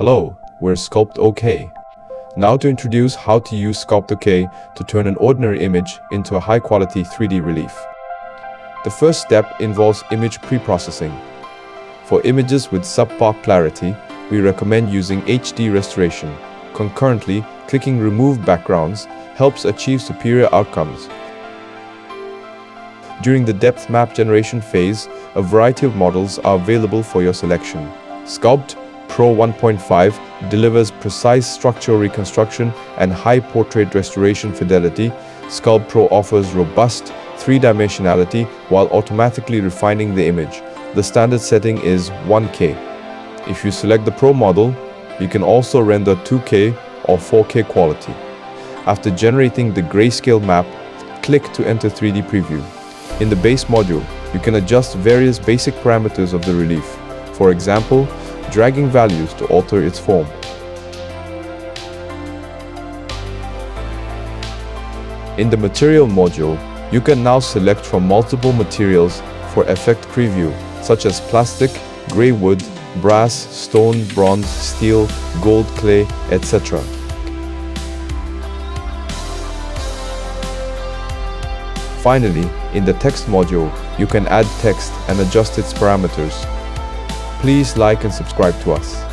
Hello, we're SculptOK. Now to introduce how to use SculptOK to turn an ordinary image into a high-quality 3D relief. The first step involves image pre-processing. For images with subpar clarity, we recommend using HD restoration. Concurrently, clicking Remove Backgrounds helps achieve superior outcomes. During the depth map generation phase, a variety of models are available for your selection. Sculpt Pro 1.5 delivers precise structural reconstruction and high portrait restoration fidelity. Sculpt Pro offers robust three-dimensionality while automatically refining the image. The standard setting is 1K. If you select the Pro model, you can also render 2K or 4K quality. After generating the grayscale map, click to enter 3D preview. In the base module, you can adjust various basic parameters of the relief. For example, dragging values to alter its form. In the material module, you can now select from multiple materials for effect preview, such as plastic, gray wood, brass, stone, bronze, steel, gold, clay, etc. Finally, in the text module, you can add text and adjust its parameters. Please like and subscribe to us.